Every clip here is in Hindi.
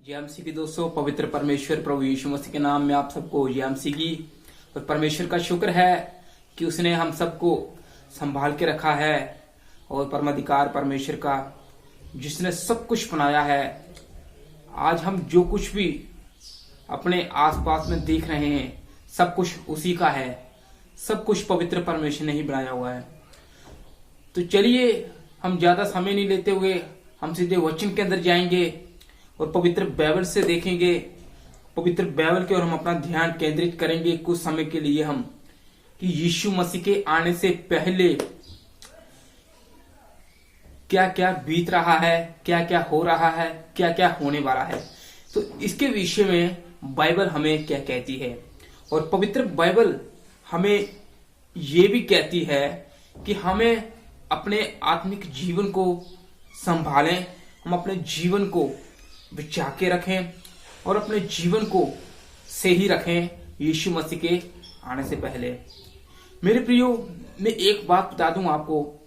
जेएमसी की दोस्तों, पवित्र परमेश्वर प्रभु यीशु मसीह के नाम में आप सबको जेएमसी की और परमेश्वर का शुक्र है कि उसने हम सबको संभाल के रखा है। और परमाधिकार परमेश्वर का, जिसने सब कुछ बनाया है। आज हम जो कुछ भी अपने आसपास में देख रहे हैं, सब कुछ उसी का है। सब कुछ पवित्र परमेश्वर ने ही बनाया हुआ है। तो चलिए, हम ज्यादा समय नहीं लेते हुए हम सीधे वचन के अंदर जाएंगे और पवित्र बाइबल से देखेंगे। पवित्र बाइबल के और हम अपना ध्यान केंद्रित करेंगे कुछ समय के लिए हम, कि यीशु मसीह के आने से पहले क्या क्या बीत रहा है, क्या क्या हो रहा है, क्या क्या होने वाला है। तो इसके विषय में बाइबल हमें क्या कहती है। और पवित्र बाइबल हमें ये भी कहती है कि हमें अपने आत्मिक जीवन को संभालें, हम अपने जीवन को बचा के रखें और अपने जीवन को सही रखें यीशु मसीह के आने से पहले। मेरे प्रियो, मैं एक बात बता दूं आपको,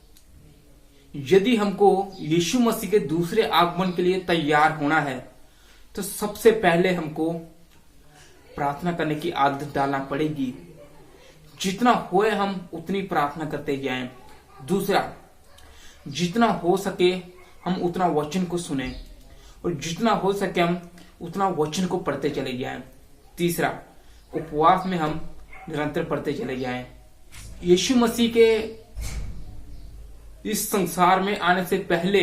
यदि हमको यीशु मसीह के दूसरे आगमन के लिए तैयार होना है तो सबसे पहले हमको प्रार्थना करने की आदत डालना पड़ेगी। जितना होए हम उतनी प्रार्थना करते जाएं। दूसरा, जितना हो सके हम उतना वचन को सुने और जितना हो सके हम उतना वचन को पढ़ते चले जाएं। तीसरा, उपवास में हम निरंतर पढ़ते चले जाएं। यीशु मसीह के इस संसार में आने से पहले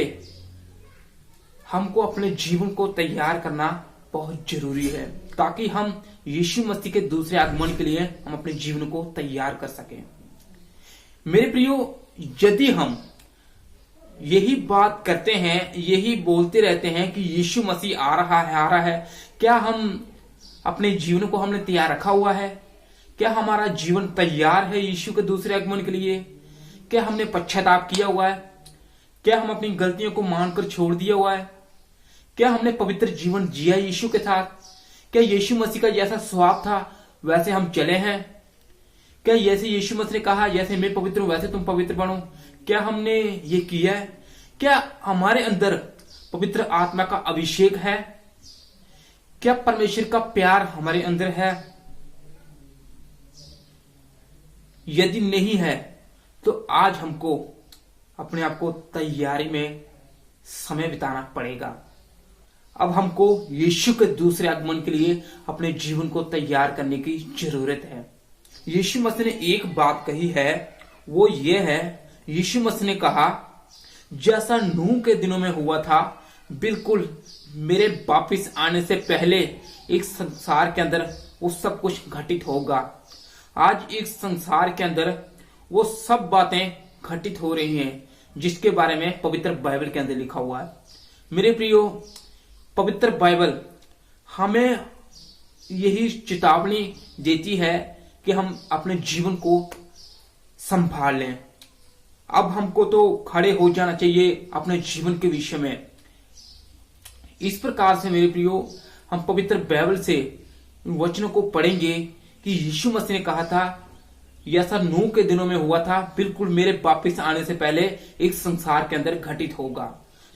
हमको अपने जीवन को तैयार करना बहुत जरूरी है, ताकि हम यीशु मसीह के दूसरे आगमन के लिए हम अपने जीवन को तैयार कर सकें। मेरे प्रियो, यदि हम यही बात करते हैं, यही बोलते रहते हैं कि यीशु मसीह आ रहा है, क्या हम अपने जीवन को हमने तैयार रखा हुआ है? क्या हमारा जीवन तैयार है यीशु के दूसरे आगमन के लिए? क्या हमने पश्चाताप किया हुआ है? क्या हम अपनी गलतियों को मानकर छोड़ दिया हुआ है? क्या हमने पवित्र जीवन जिया यीशु के साथ? क्या यीशु मसीह का जैसा स्वभाव था वैसे हम चले हैं? क्या जैसे यीशु मसीह ने कहा, जैसे मैं पवित्र हूं वैसे तुम पवित्र बनो, क्या हमने ये किया है? क्या हमारे अंदर पवित्र आत्मा का अभिषेक है? क्या परमेश्वर का प्यार हमारे अंदर है? यदि नहीं है तो आज हमको अपने आप को तैयारी में समय बिताना पड़ेगा। अब हमको यीशु के दूसरे आगमन के लिए अपने जीवन को तैयार करने की जरूरत है। यीशु मसीह ने एक बात कही है, वो ये है, यीशु मसीह ने कहा, जैसा नूह के दिनों में हुआ था, बिल्कुल मेरे वापिस आने से पहले एक संसार के अंदर वो सब कुछ घटित होगा। आज एक संसार के अंदर वो सब बातें घटित हो रही हैं जिसके बारे में पवित्र बाइबल के अंदर लिखा हुआ है। मेरे प्रियो, पवित्र बाइबल हमें यही चेतावनी देती है कि हम अपने जीवन को संभाल लें। अब हमको तो खड़े हो जाना चाहिए अपने जीवन के विषय में। इस प्रकार से मेरे प्रियो, हम पवित्र बाइबल से वचनों को पढ़ेंगे कि यीशु मसीह ने कहा था, ऐसा नूह के दिनों में हुआ था, बिल्कुल मेरे वापिस आने से पहले एक संसार के अंदर घटित होगा।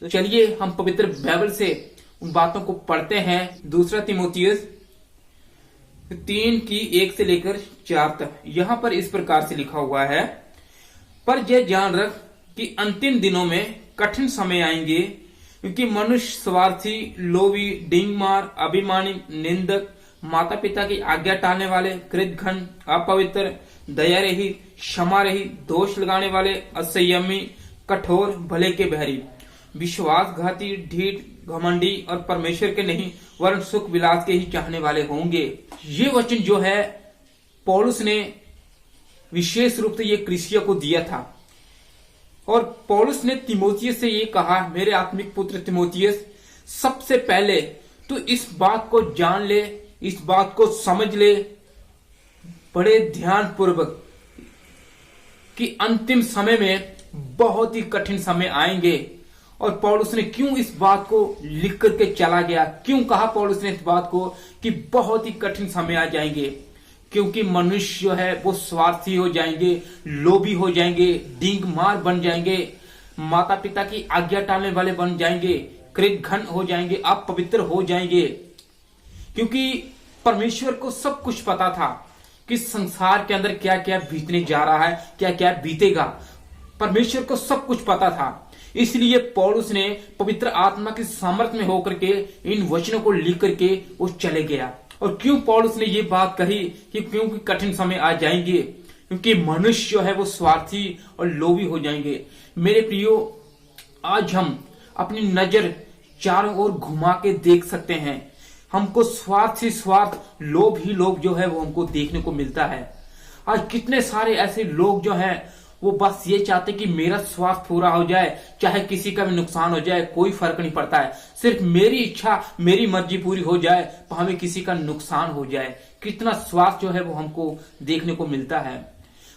तो चलिए हम पवित्र बाइबल से उन बातों को पढ़ते हैं। दूसरा तीमुथियुस 3 की 1 से लेकर 4 तक यहां पर इस प्रकार से लिखा हुआ है, पर यह जान रख कि अंतिम दिनों में कठिन समय आएंगे, क्योंकि मनुष्य स्वार्थी, लोभी, डींगमार, अभिमानी, निंदक, माता पिता की आज्ञा टालने वाले, कृतघ्न, अपवित्र, दया रहित, क्षमा रहित, दोष लगाने वाले, असंयमी, कठोर, भले के बहरी, विश्वासघाती, ढीठ, घमंडी और परमेश्वर के नहीं वरन सुख विलास के ही चाहने वाले होंगे। ये वचन जो है पौलुस ने विशेष रूप से ये कलीसिया को दिया था। और पौलुस ने तीमुथियुस से ये कहा, मेरे आत्मिक पुत्र तीमुथियुस, सबसे पहले तो इस बात को जान ले, इस बात को समझ ले बड़े ध्यान पूर्वक कि अंतिम समय में बहुत ही कठिन समय आएंगे। और पौलुस ने क्यों इस बात को लिख करके चला गया, क्यों कहा पौलुस ने इस बात को कि बहुत ही कठिन समय आ जाएंगे? क्योंकि मनुष्य जो है वो स्वार्थी हो जाएंगे, लोभी हो जाएंगे, डींग मार बन जाएंगे, माता पिता की आज्ञा टालने वाले बन जाएंगे, कृतघ्न हो जाएंगे, अपवित्र हो जाएंगे। क्योंकि परमेश्वर को सब कुछ पता था कि संसार के अंदर क्या क्या बीतने जा रहा है, क्या क्या बीतेगा। परमेश्वर को सब कुछ पता था। इसलिए पौलुस ने पवित्र आत्मा की सामर्थ्य में होकर के इन वचनों को लिख करके वो चले गया। और क्यों पौलुस ने ये बात कही कि क्योंकि कठिन समय आ जाएंगे, क्योंकि मनुष्य जो है वो स्वार्थी और लोभी हो जाएंगे। मेरे प्रियो, आज हम अपनी नजर चारों ओर घुमा के देख सकते हैं, हमको स्वार्थ से स्वार्थ, लोभ ही लोभ जो है वो हमको देखने को मिलता है। आज कितने सारे ऐसे लोग जो हैं वो बस ये चाहते कि मेरा स्वार्थ पूरा हो जाए, चाहे किसी का भी नुकसान हो जाए, कोई फर्क नहीं पड़ता है, सिर्फ मेरी इच्छा, मेरी मर्जी पूरी हो जाए, भावे किसी का नुकसान हो जाए। कितना स्वार्थ जो है वो हमको देखने को मिलता है।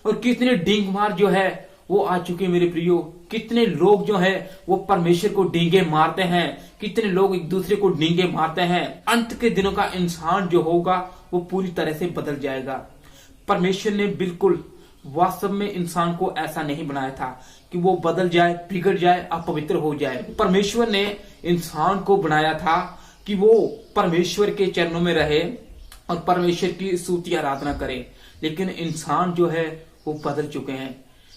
और कितने डींग मार जो है वो आ चुके मेरे प्रियो। कितने लोग जो है वो परमेश्वर को डींगे मारते हैं, कितने लोग एक दूसरे को डींगे मारते हैं। अंत के दिनों का इंसान जो होगा वो पूरी तरह से बदल जाएगा। परमेश्वर ने बिल्कुल वास्तव में इंसान को ऐसा नहीं बनाया था कि वो बदल जाए, बिगड़ जाए, अपवित्र हो जाए। परमेश्वर ने इंसान को बनाया था कि वो परमेश्वर के चरणों में रहे और परमेश्वर की स्तुति आराधना करे। लेकिन इंसान जो है वो बदल चुके हैं।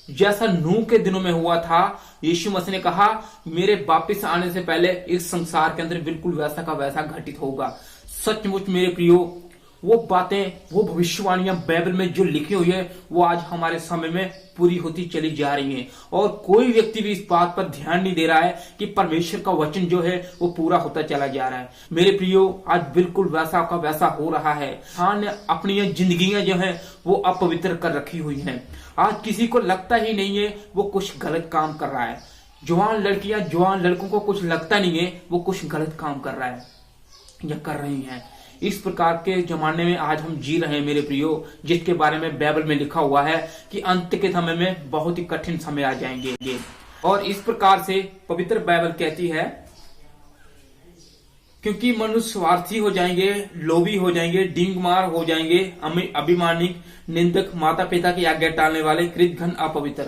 जैसा नूह के दिनों में हुआ था, यीशु मसीह ने कहा मेरे वापस आने से पहले इस संसार के अंदर बिल्कुल वैसा का वैसा घटित होगा। सचमुच मेरे प्रियो, वो बातें, वो भविष्यवाणियां बाइबल में जो लिखी हुई है वो आज हमारे समय में पूरी होती चली जा रही हैं। और कोई व्यक्ति भी इस बात पर ध्यान नहीं दे रहा है कि परमेश्वर का वचन जो है वो पूरा होता चला जा रहा है। मेरे प्रियो, आज बिल्कुल वैसा का वैसा हो रहा है। इंसान ने अपनी जिंदगियां जो है वो अपवित्र कर रखी हुई हैं। आज किसी को लगता ही नहीं है वो कुछ गलत काम कर रहा है। जवान लड़कियां, जवान लड़कों को कुछ लगता नहीं है वो कुछ गलत काम कर रहा है या कर रही हैं। इस प्रकार के जमाने में आज हम जी रहे हैं मेरे प्रियो, जिसके बारे में बाइबल में लिखा हुआ है कि अंत के समय में बहुत ही कठिन समय आ जाएंगे। और इस प्रकार से पवित्र बाइबल कहती है क्योंकि मनुष्य स्वार्थी हो जाएंगे, लोभी हो जाएंगे, डींगमार हो जाएंगे, अभिमानिक, निंदक, माता पिता की आज्ञा टालने वाले, कृतघ्न, अपवित्र।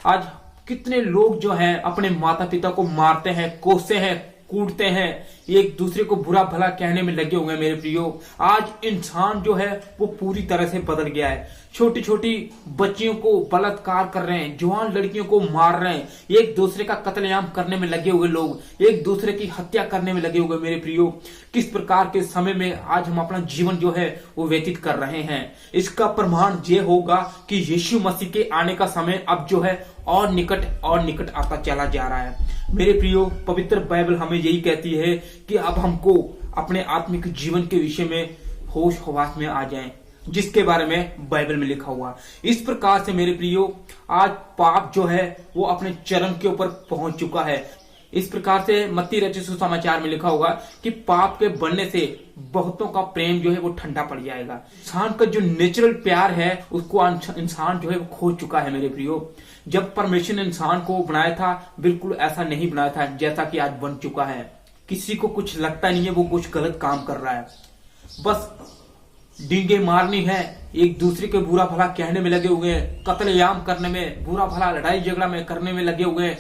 आज कितने लोग जो हैं अपने माता पिता को मारते हैं, कोसते हैं, कूटते हैं, एक दूसरे को बुरा भला कहने में लगे हुए हैं मेरे प्रियो। आज इंसान जो है वो पूरी तरह से बदल गया है। छोटी छोटी बच्चियों को बलात्कार कर रहे हैं, जवान लड़कियों को मार रहे हैं, एक दूसरे का कत्लेआम करने में लगे हुए लोग, एक दूसरे की हत्या करने में लगे हुए मेरे प्रियो। किस प्रकार के समय में आज हम अपना जीवन जो है वो व्यतीत कर रहे हैं। इसका प्रमाण ये होगा कि यीशु मसीह के आने का समय अब जो है और निकट आता चला जा रहा है मेरे प्रियो। पवित्र बाइबल हमें यही कहती है कि अब हमको अपने आत्मिक जीवन के विषय में होश हवास में आ जाएं, जिसके बारे में बाइबल में लिखा हुआ। इस प्रकार से मेरे प्रियो, आज पाप जो है वो अपने चरम के ऊपर पहुंच चुका है। इस प्रकार से मत्ती रचित सुसमाचार में लिखा होगा कि पाप के बढ़ने से बहुतों का प्रेम जो है वो ठंडा पड़ जाएगा। इंसान का जो नेचुरल प्यार है उसको इंसान जो है वो खो चुका है मेरे प्रियो। जब परमेश्वर ने इंसान को बनाया था बिल्कुल ऐसा नहीं बनाया था जैसा कि आज बन चुका है। किसी को कुछ लगता नहीं है वो कुछ गलत काम कर रहा है, बस डींगे मारनी है, एक दूसरे के बुरा भला कहने में लगे हुए हैं, कत्लेआम करने में, बुरा भला लड़ाई झगड़ा में करने में लगे हुए हैं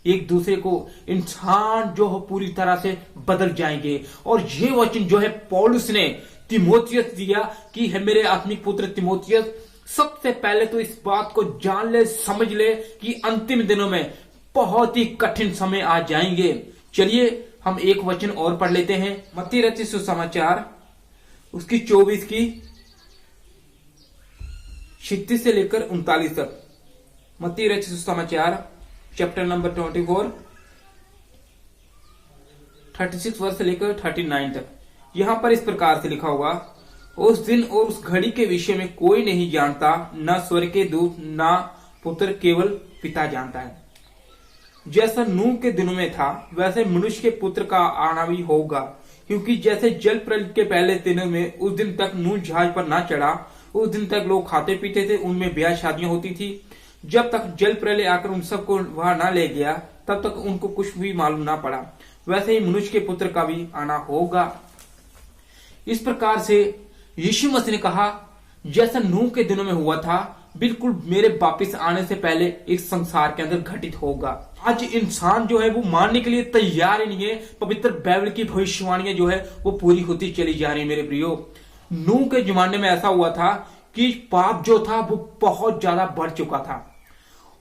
एक दूसरे को। इंसान जो हो पूरी तरह से बदल जाएंगे। और ये वचन जो है पौलुस ने तिमोथियस दिया कि है मेरे आत्मिक पुत्र तिमोथियस, सबसे पहले तो इस बात को जान ले, समझ ले कि अंतिम दिनों में बहुत ही कठिन समय आ जाएंगे। चलिए हम एक वचन और पढ़ लेते हैं, मत्ती रचित सुसमाचार उसकी 24 की 36 से लेकर 39 तक। मत्ती रचित सुसमाचार चैप्टर नंबर 24 36 वर्ष से लेकर 39 तक। यहां पर इस प्रकार से लिखा हुआ, उस दिन और उस घड़ी के विषय में कोई नहीं जानता, न स्वर्ग के दूत न पुत्र, केवल पिता जानता है। जैसा नूह के दिनों में था वैसे मनुष्य के पुत्र का आना भी होगा। क्योंकि जैसे जल प्रलय के पहले दिनों में उस दिन तक नूह जहाज पर ना चढ़ा, उस दिन तक लोग खाते पीते थे, उनमें ब्याह शादियां होती थी। जब तक जल प्रलय आकर उन सबको वहां ना ले गया तब तक उनको कुछ भी मालूम ना पड़ा। वैसे ही मनुष्य के पुत्र का भी आना होगा। इस प्रकार से यीशु मसीह ने कहा जैसा नूह के दिनों में हुआ था बिल्कुल मेरे वापिस आने से पहले इस संसार के अंदर घटित होगा। आज इंसान जो है वो मानने के लिए तैयार ही नहीं है। पवित्र बाइबल की भविष्यवाणियां जो है वो पूरी होती चली जा रही है मेरे प्रियो। नूह के जमाने में ऐसा हुआ था कि पाप जो था वो बहुत ज्यादा बढ़ चुका था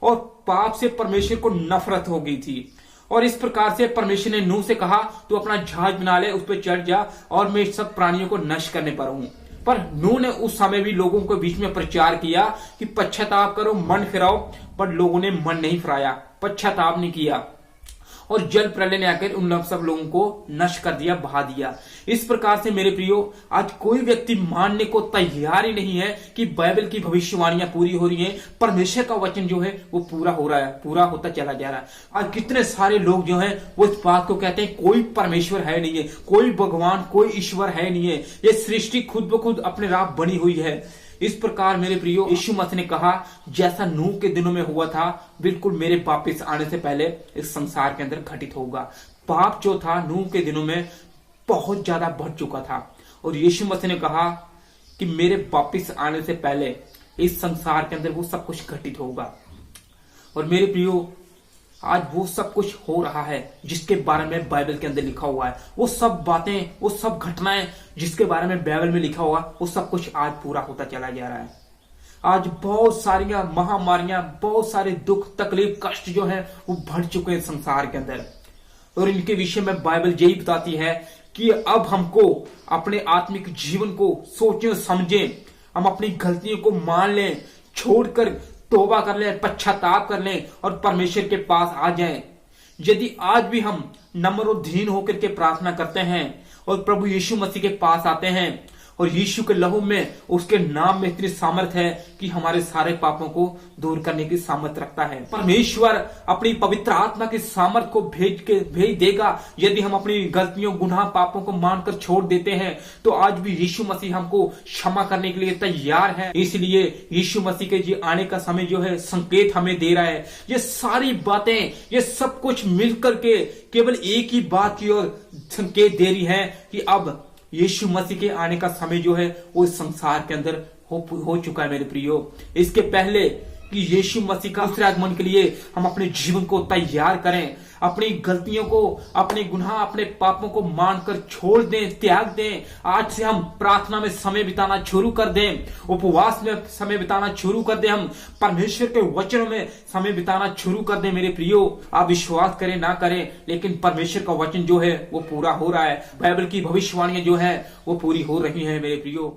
और पाप से परमेश्वर को नफरत हो गई थी। और इस प्रकार से परमेश्वर ने नूह से कहा तू अपना जहाज बना ले, उस पर चढ़ जा और मैं सब प्राणियों को नष्ट करने पर हूं। पर नूह ने उस समय भी लोगों के बीच में प्रचार किया कि पश्चाताप करो, मन फिराओ, पर लोगों ने मन नहीं फिराया, पश्चाताप नहीं किया और जल प्रलय ने आकर उन सब लोगों को नष्ट कर दिया, बहा दिया। इस प्रकार से मेरे प्रियो आज कोई व्यक्ति मानने को तैयार ही नहीं है कि बाइबल की भविष्यवाणियां पूरी हो रही हैं, परमेश्वर का वचन जो है वो पूरा हो रहा है, पूरा होता चला जा रहा है। आज कितने सारे लोग जो हैं वो इस बात को कहते हैं कोई परमेश्वर है नहीं है, कोई भगवान, कोई ईश्वर है नहीं है, ये सृष्टि खुद ब खुद अपने आप बनी हुई है। इस प्रकार मेरे प्रियो यीशु मसीह ने कहा जैसा नूह के दिनों में हुआ था बिल्कुल मेरे वापिस आने से पहले इस संसार के अंदर घटित होगा। पाप जो था नूह के दिनों में बहुत ज्यादा बढ़ चुका था और यीशु मसीह ने कहा कि मेरे वापिस आने से पहले इस संसार के अंदर वो सब कुछ घटित होगा। और मेरे प्रियो आज वो सब कुछ हो रहा है जिसके बारे में बाइबल के अंदर लिखा हुआ है। वो सब बातें, वो सब घटनाएं जिसके बारे में बाइबल में लिखा हुआ, वो सब कुछ आज पूरा होता चला जा रहा है। आज बहुत सारियां महामारियां, बहुत सारे दुख, तकलीफ, कष्ट जो है वो बढ़ चुके हैं संसार के अंदर और इनके विषय में बाइबल यही बताती है कि अब हमको अपने आत्मिक जीवन को सोचें, समझें, हम अपनी गलतियों को मान लें, छोड़कर तौबा कर लें, पश्चाताप कर लें और परमेश्वर के पास आ जाएं। यदि आज भी हम नम्र और दीन होकर के प्रार्थना करते हैं और प्रभु यीशु मसीह के पास आते हैं और यीशु के लहू में, उसके नाम में इतनी सामर्थ है कि हमारे सारे पापों को दूर करने की सामर्थ रखता है। परमेश्वर अपनी पवित्र आत्मा की सामर्थ को भेज देगा यदि हम अपनी गलतियों, गुनाह, पापों को मानकर छोड़ देते हैं। तो आज भी यीशु मसीह हमको क्षमा करने के लिए तैयार है। इसलिए यीशु मसीह के जी आने का समय जो है संकेत हमें दे रहा है। ये सारी बातें, ये सब कुछ मिलकर के केवल एक ही बात की ओर संकेत दे रही है कि अब यीशु मसीह के आने का समय जो है वो इस संसार के अंदर हो चुका है मेरे प्रियो। इसके पहले कि यीशु मसीह का दूसरे आगमन के लिए हम अपने जीवन को तैयार करें, अपनी गलतियों को, अपने गुनाह, अपने पापों को मानकर छोड़ दें, त्याग दें। आज से हम प्रार्थना में समय बिताना शुरू कर दें, उपवास में समय बिताना शुरू कर दें, हम परमेश्वर के वचनों में समय बिताना शुरू कर दें। मेरे प्रियो आप विश्वास करें ना करें, लेकिन परमेश्वर का वचन जो है वो पूरा हो रहा है। बाइबल की भविष्यवाणियां जो है वो पूरी हो रही है मेरे प्रियो।